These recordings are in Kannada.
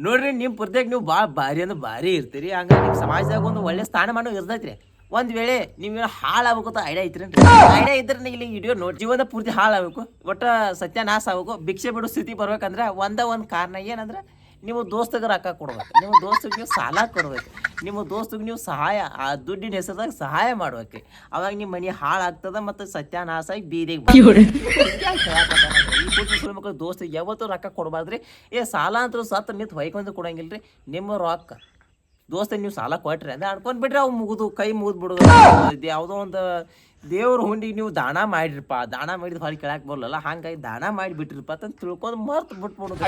ನೋಡ್ರಿ ನಿಮ್ಮ ಪ್ರತ್ಯೇಕ ನೀವು ಭಾಳ ಭಾರಿ ಅಂದ್ರೆ ಭಾರಿ ಇರ್ತೀರಿ. ಹಂಗಾಗಿ ನಿಮ್ಮ ಸಮಾಜದಾಗ ಒಂದು ಒಳ್ಳೆ ಸ್ಥಾನಮಾನ ಇರ್ತೈತ್ರಿ. ಒಂದ್ ವೇಳೆ ನೀವು ಹಾಳಾಗಬೇಕು ಐಡಿಯಾ ಐತ್ರಿ, ಐಡಿಯಾ ಇದ್ರೆ ಇಲ್ಲಿ ವಿಡಿಯೋ ನೋಡಿ ಜೀವನ ಪೂರ್ತಿ ಹಾಳಾಗಬೇಕು, ಒಟ್ಟ ಸತ್ಯನಾಶ ಆಗಬೇಕು, ಭಿಕ್ಷೆ ಬಿಡೋ ಸ್ಥಿತಿ ಬರ್ಬೇಕಂದ್ರೆ ಒಂದು ಕಾರಣ ಏನಂದ್ರೆ ನೀವು ದೋಸ್ತಗೆ ರೊಕ್ಕ ಕೊಡ್ಬೇಕು, ನಿಮ್ಮ ದೋಸ್ತಿಗೆ ನೀವು ಸಾಲ ಕೊಡ್ಬೇಕು, ನಿಮ್ಮ ದೋಸ್ತಿಗೆ ನೀವು ಸಹಾಯ ಆ ದುಡ್ಡಿನ ಹೆಸರದಾಗ ಸಹಾಯ ಮಾಡ್ಬೇಕು. ಅವಾಗ ನಿಮ್ಮ ಮನೆ ಹಾಳಾಗ್ತದ ಮತ್ತು ಸತ್ಯನಾಶ ಆಗಿ ಬೀದಿಗೆ ಈ ಮಕ್ಕಳು ದೋಸ್ತಿಗೆ ಯಾವತ್ತೂ ರೊಕ್ಕ ಕೊಡಬಾರ್ದ್ರಿ. ಸಾಲ ಅಂತೂ ಸತ್ತು ನಿಂತು ಹೊಯ್ಕೊಂಡು ಕೊಡಂಗಿಲ್ರಿ. ನಿಮ್ಮ ರೊಕ್ಕ ದೋಸ್ತ ನೀವು ಸಾಲ ಕೊಟ್ರಿ ಅಂದ್ರೆ ಅನ್ಕೊಂಡ್ ಬಿಡ್ರಿ, ಅವು ಮುಗಿದು ಕೈ ಮುಗಿದು ಬಿಡೋದು. ಯಾವುದೋ ಒಂದು ದೇವ್ರ ಹುಂಡಿಗೆ ನೀವು ದಾನ ಮಾಡಿರಿಪ್ಪ, ದಾನ ಮಾಡಿದ ಹೊರಗೆ ಕೇಳಕ್ಕೆ ಬರಲ್ಲ, ಹಂಗಾಗಿ ದಾನ ಮಾಡಿ ಬಿಟ್ಟಿರಪ್ಪ ಅಂತ ತಿಳ್ಕೊಂಡು ಮರ್ತು ಬಿಟ್ಬಿಡೋದು.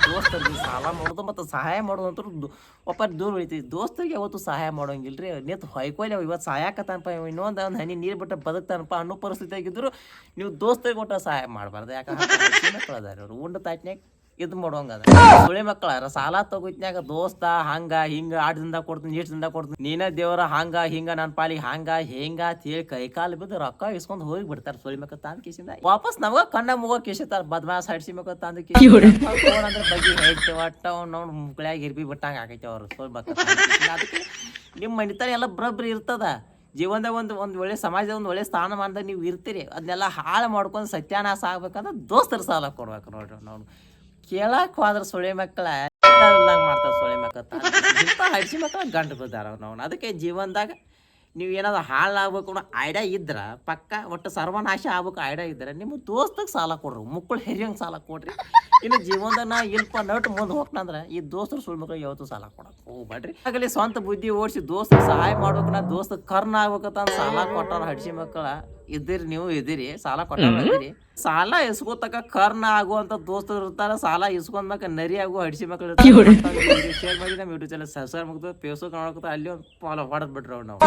ದೋಸ್ತರಿಗೆ ಸಾಲ ಮಾಡೋದು ಮತ್ತು ಸಹಾಯ ಮಾಡೋದು ಅಂತ ಒಪ್ಪ ದೂರ ಉಳಿತೀವಿ. ದೋಸ್ತರಿಗೆ ಯಾವತ್ತು ಸಹಾಯ ಮಾಡೋಂಗಿಲ್ರಿ. ನಿಂತು ಹೊಯ್ಕೊಲಿ ಇವತ್ತು ಸಹಾಯಕತ್ತನಪ್ಪ, ಇನ್ನೊಂದು ಒಂದು ಹನಿ ನೀರು ಬಿಟ್ಟು ಬದುಕ್ತಾನಪ್ಪ ಅನ್ನೋ ಪರಿಸ್ಥಿತಿ ಆಗಿದ್ರು ನೀವು ದೋಸ್ತರಿಗೆ ಒಟ್ಟು ಸಹಾಯ ಮಾಡಬಾರ್ದು. ಯಾಕಂದ್ರೆ ಅವ್ರು ಉಂಡ ತಾಟ್ನ್ಯಾಗ ಇದು ಮಾಡೋಂಗದ ಸುಳಿ ಮಕ್ಕಳ ಸಾಲ ತಗೋತ್ನ್ಯಾಗ ದೋಸ್ತ ಹಂಗ ಹಿಂಗ 8 ದಿನದಾಗ ಕೊಡ್ತೀನಿ, 8 ದಿನದಾಗ ಕೊಡ್ತೀನಿ, ನೀನ ದೇವರ ಹಂಗ ಹಿಂಗ ನನ್ನ ಪಾಲಿಗೆ ಹಂಗ ಹಿಂಗ ಹೇಳಿ ಕೈಕಾಲು ಬಿದ್ದು ರೊಕ್ಕ ಇಸ್ಕೊಂಡ್ ಹೋಗಿ ಬಿಡ್ತಾರ. ಸುಳಿ ಮಕ್ಕಳ ತಂದ ಕೇಸಿಂದ ವಾಪಸ್ ನಮಗ ಕಣ್ಣ ಮುಗ ಕೇಸಿರ್ತಾರ. ಬದ್ಮಾಸ್ ಹಡ್ಸಿ ಮಕ್ಕಳ ತಂದ ಅಂದ್ರೆ ಬಗ್ಗೆ ಹೇಳ್ತಿ ಒಟ್ಟ ನೋಡ್ ಮುಕ್ಳ್ಯಾಗ ಇರ್ಬಿ ಬಿಟ್ಟಂಗ ಆಗೈತಿ ಅವ್ರು ಸುಳಿ ಮಕ್ಕಳ. ಅದಕ್ಕೆ ನಿಮ್ಮ ಮನಿತನ ಎಲ್ಲ ಬರಬ್ರಿ ಇರ್ತದ. ಜೀವನದಾಗ ಒಂದು ಒಳ್ಳೆ ಸಮಾಜದಾಗ ಒಂದು ಒಳ್ಳೆ ಸ್ಥಾನಮಾನದಾಗ ನೀವು ಇರ್ತೀರಿ. ಅದನ್ನೆಲ್ಲ ಹಾಳು ಮಾಡ್ಕೊಂಡು ಸತ್ಯಾನಾಶ ಆಗ್ಬೇಕಂದ್ರೆ ದೋಸ್ತರ ಸಾಲ ಕೊಡ್ಬೇಕು. ನೋಡ್ರಿ ನಾವು ಕೇಳಕ್ ಹೋದ್ರ ಸುಳಿ ಮಕ್ಕಳ ಮಾಡ್ತಾರ. ಸುಳಿ ಮಕ್ಕಳ ಹಡ್ಸಿ ಮಕ್ಕಳ ಗಂಟು ಬಿದ್ದಾರ ನಾವು. ಅದಕ್ಕೆ ಜೀವನದಾಗ ನೀವು ಏನಾದ್ರು ಹಾಳಾಗ್ಬೇಕು ಅನ್ನೋ ಐಡಿಯಾ ಇದ್ರ ಪಕ್ಕ ಒಟ್ಟು ಸರ್ವನಾಶ ಆಗ್ಬೇಕು ಐಡಿಯಾ ಇದ್ರೆ ನಿಮ್ಮ ದೋಸ್ತಗೆ ಸಾಲ ಕೊಡ್ರಿ, ಮುಕ್ಕಳು ಹೆರಿಯಂಗೆ ಸಾಲ ಕೊಡ್ರಿ. ಇನ್ನು ಜೀವನದಾಗ ನಾ ಇಲ್ಪ ನಟ್ಟು ಮುಂದೆ ಹೋಗ್ನಂದ್ರೆ ಈ ದೋಸ್ತರು ಸುಳ್ಳು ಮಕ್ಕಳಿಗೆ ಯಾವತ್ತೂ ಸಾಲ ಕೊಡಕ್ಕೆ ಹೋಗ್ಬೇಡ್ರಿ. ಆಗಲಿ ಸ್ವಂತ ಬುದ್ಧಿ ಓಡಿಸಿ ದೋಸ್ತರಿಗೆ ಸಹಾಯ ಮಾಡ್ಬೇಕು, ನಾ ದೋಸ್ತ ಕರ್ನ ಆಗ್ಬೇಕಂತ ಸಾಲ ಕೊಟ್ಟಾರ ಹಡ್ಸಿ ಮಕ್ಕಳ ಇದ್ದೀರಿ. ನೀವು ಇದ್ದೀರಿ ಸಾಲ ಕೊಟ್ಟಾರ ಇದ್ದೀರಿ. ಸಾಲ ಇಸ್ಕೋತಕ್ಕ ಕರ್ನ ಆಗುವಂತ ದೋಸ್ತರು ಇರ್ತಾರ, ಸಾಲ ಇಸ್ಕೊಂಡ್ಬೇಕ ನರಿ ಆಗುವ ಹಡ್ಸಿ ಮಕ್ಕಳು ಶೇರ್ ಮಾಡಿ ನಮ್ಮ ಯೂಟ್ಯೂಬ್ ಚಾನಲ್ ಸಬ್ಸ್ಕ್ರೈಬ್ ಮಾಡ್ಕೋ, ಫೇಸ್ಬುಕ್ ನೋಡ್ಕೋ, ಅಲ್ಲಿ ಒಂದು ಫಾಲೋ ಹೊಡೆದ್ ಬಿಟ್ರು ನಾವು.